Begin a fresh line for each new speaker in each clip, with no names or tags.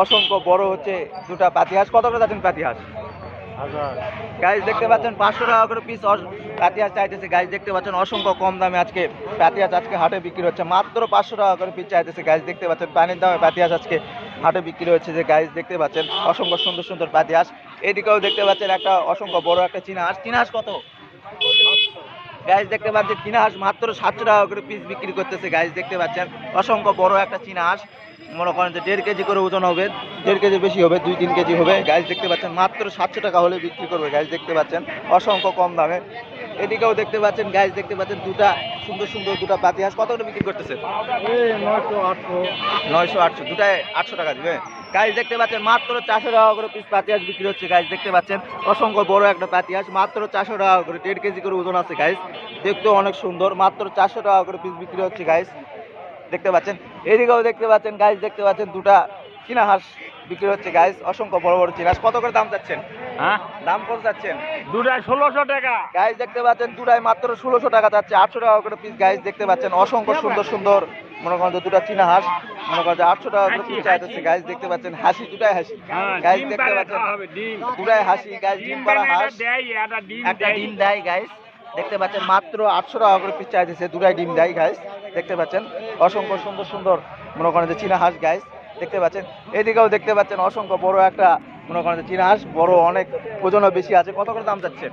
অসংখ্য বড় হচ্ছে দুটা পাতি হাঁস। কত করে যাচ্ছেন পাতি হাঁস? গাইজ দেখতে পাচ্ছেন 500 টাকা করে পিস পাতি হাঁস চাইতেছে। গাইজ দেখতে পাচ্ছেন অসংখ্য কম দামে আজকে পাতি হাঁস আজকে হাটে বিক্রি হচ্ছে মাত্র 500 টাকা করে পিস চাইতেছে। গাইজ দেখতে পাচ্ছেন পানির দামে পাতি হাঁস আজকে হাটে বিক্রি হচ্ছে। যে গাইজ দেখতে পাচ্ছেন অসংখ্য সুন্দর সুন্দর পাতি হাঁস। এদিকেও দেখতে পাচ্ছেন একটা অসংখ্য বড় একটা চীনা হাঁস। চীনা হাঁস কত? গাইজ দেখতে পাচ্ছেন চীনা হাঁস মাত্র 700 টাকা করে পিস বিক্রি করতেছে। গাইজ দেখতে পাচ্ছেন অসংখ্য বড় একটা চীনা হাঁস, মনে করেন যে 1.5 কেজি করে ওজন হবে, 1.5 কেজি বেশি হবে, 2-3 কেজি হবে। গাইজ দেখতে পাচ্ছেন মাত্র 700 টাকা হলে বিক্রি করবে। গাইজ দেখতে পাচ্ছেন অসংখ্য কম দামে। এদিকেও দেখতে পাচ্ছেন গাইজ দেখতে পাচ্ছেন দুটা সুন্দর সুন্দর দুটা পাতি হাঁস। কত করে বিক্রি করতেছে? 900-800 দুটায় 800 টাকা দিবে। গাইজ দেখতে পাচ্ছেন মাত্র 400 টাকা করে পিস পাতি হাঁস বিক্রি হচ্ছে। গাইজ দেখতে পাচ্ছেন অসংখ্য বড় একটা পাতি হাঁস মাত্র 400 টাকা করে, 1.5 কেজি করে ওজন আছে। গাইজ দেখতেও অনেক সুন্দর, মাত্র 400 টাকা করে পিস বিক্রি হচ্ছে। গাইজ দেখতে পাচ্ছেন এদিকেও দেখতে পাচ্ছেন গাইজ দেখতে পাচ্ছেন দুটা চীনা হাঁস বিক্রি হচ্ছে। গাইজ অসংখ্য বড় বড় চীনা হাঁস। কত করে দাম চাচ্ছেন?
হ্যাঁ,
দাম কত চাচ্ছেন?
দুটায় 1600 টাকা।
গাইজ দেখতে পাচ্ছেন দুটায় মাত্র 1600 টাকা যাচ্ছে, 800 টাকা করে পিস। গাইজ দেখতে পাচ্ছেন অসংখ্য সুন্দর সুন্দর মনে করেন যে দুটা চীনা হাঁস, মনে করেন যে 800 টাকা করে পিস চাইতেছে। গাইজ দেখতে পাচ্ছেন হাসি, দুটাই হাসি। গাইজ দেখতে পাচ্ছেন দুটাই হাসি। গাইজ ডিম পাড়া হাঁস, একটা ডিম দেয়। গাইজ দেখতে পাচ্ছেন মাত্র 800 টাকা করে পিস চাইতেছে, দুটাই ডিম দেয়। গাইজ দেখতে পাচ্ছেন অসংখ্য সুন্দর সুন্দর মনে করেন যে চীনা হাঁস। গাইজ দেখতে পাচ্ছেন এদিকেও দেখতে পাচ্ছেন অসংখ্য বড় একটা মনে করেন যে চীনা হাঁস, বড় অনেক ওজনও বেশি আছে। কত করে দাম চাচ্ছেন?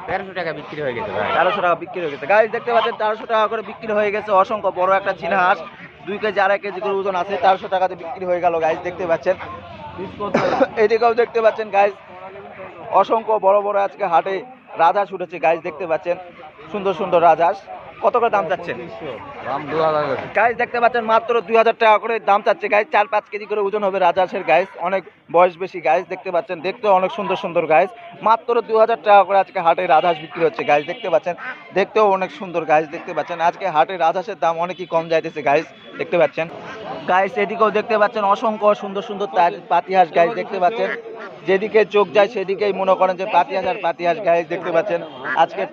1300 টাকা বিক্রি হয়ে গেছে ভাই।
1300 টাকা বিক্রি হয়ে গেছে। গাইজ দেখতে পাচ্ছেন 1300 টাকা করে বিক্রি হয়ে গেছে। অসংখ্য বড় একটা চীনা হাঁস, 2 কেজি 2.5 কেজি করে ওজন আছে, 1300 টাকাতে বিক্রি হয়ে গেল। গাইজ দেখতে পাচ্ছেন এদিকেও দেখতে পাচ্ছেন গাইজ অসংখ্য বড় বড় আজকে হাটে রাজহাঁস উঠেছে। গাইজ দেখতে পাচ্ছেন সুন্দর সুন্দর রাজহাঁস। কত করে দাম চাচ্ছেন?
দাম 2000।
গাইজ দেখতে পাচ্ছেন মাত্র 2000 টাকা করে দাম চাচ্ছে। গাইজ 4-5 কেজি করে ওজন হবে রাজহাঁসের। গাইজ অনেক বয়স বেশি। গাইজ দেখতে পাচ্ছেন দেখতেও অনেক সুন্দর সুন্দর। গাইজ মাত্র 2000 টাকা করে আজকে হাটে রাজহাঁস বিক্রি হচ্ছে। গাইজ দেখতে পাচ্ছেন দেখতেও অনেক সুন্দর। গাইজ দেখতে পাচ্ছেন আজকে হাটে রাজহাঁসের দাম অনেকই কম যাইতেছে। গাইজ দেখতে পাচ্ছেন গাইজ এদিকেও দেখতে পাচ্ছেন অসংখ্য সুন্দর সুন্দর পাতি হাঁস। গাইজ দেখতে পাচ্ছেন যেদিকে চোখ যায় সেদিকেই মনে করেন যে পাতি হাঁস আর পাতি হাঁস। গাইজ দেখতে পাচ্ছেন আজকে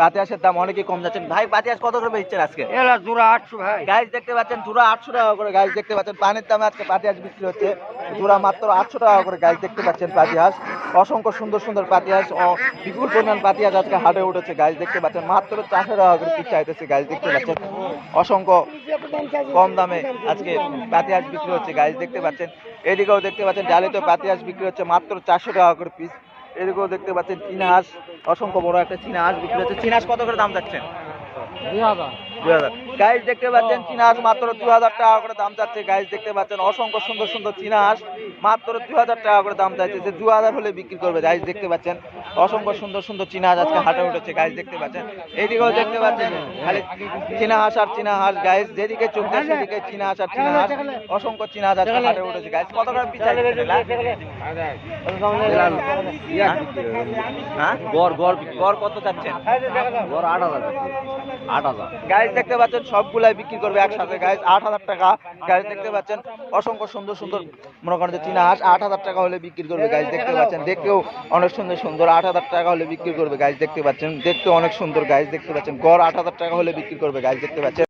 পাতি হাঁসের দাম অনেকই কম যাচ্ছেন। ভাই পাতি হাঁস কত করে বেচছেন আজকে?
এলা জোড়া 800 ভাই।
গাইজ দেখতে পাচ্ছেন জোড়া 800 টাকা করে। গাইজ দেখতে পাচ্ছেন পানির দামে আজকে পাতি হাঁস বিক্রি হচ্ছে, জোড়া মাত্র 800 টাকা করে। গাইজ দেখতে পাচ্ছেন পাতি হাঁস অসংখ্য সুন্দর সুন্দর পাতি হাঁস, বিপুল পরিমাণ পাতি হাঁস আজকে হাটে উঠেছে। গাইজ দেখতে পাচ্ছেন মাত্র 400 টাকা করে পিস চাইতেছে। গাইজ দেখতে পাচ্ছেন অসংখ্য কম দামে আজকে পাতি হাঁস বিক্রি হচ্ছে। গাইজ দেখতে পাচ্ছেন এদিকেও দেখতে পাচ্ছেন জালিত পাতি হাঁস বিক্রি হচ্ছে মাত্র 400 টাকা করে পিস। এদিকেও দেখতে পাচ্ছেন চীনা হাঁস, অসংখ্য বড় একটা চীনা হাঁস বিক্রি হচ্ছে। চীনা হাঁস কত করে দাম যাচ্ছেন? 2000। গাইজ দেখতে পাচ্ছেন চীনা হাঁস মাত্র 2000 টাকা করে দাম যাচ্ছে। গাইজ দেখতে পাচ্ছেন অসংখ্য সুন্দর সুন্দর চীনা হাঁস মাত্র 2000 টাকা করে দাম চাইছে, যে 2000 হলে বিক্রি করবে। গাইজ দেখতে পাচ্ছেন অসংখ্য সুন্দর সুন্দর চীনা হাঁস আজকে হাটে উঠেছে। গাইজ দেখতে পাচ্ছেন এইদিকেও দেখতে পাচ্ছেন খালি চীনা হাঁস আর চীনা হাঁস। গাইজ যেদিকে চোখ যায় সেদিকে চীনা হাঁস আর চীনা হাঁস, অসংখ্য চীনা হাঁস আজকে হাটে উঠেছে। গাইজ কত করে পিস চাইছে? হ্যাঁ গড় কত চাচ্ছেন?
8000।
গাইজ দেখতে পাচ্ছেন সবগুলাই বিক্রি করবে একসাথে। গাইজ 8000 টাকা। গাইজ দেখতে পাচ্ছেন অসংখ্য সুন্দর সুন্দর মনে করেন যে চীনা হাঁস 8000 টাকা হলে বিক্রি করবে। গাইজ দেখতে পাচ্ছেন দেখতেও অনেক সুন্দর সুন্দর, 8000 টাকা হলে বিক্রি করবে। গাইজ দেখতে পাচ্ছেন দেখতেও অনেক সুন্দর। গাইজ দেখতে পাচ্ছেন গড় 8000 টাকা হলে বিক্রি করবে। গাইজ দেখতে পাচ্ছেন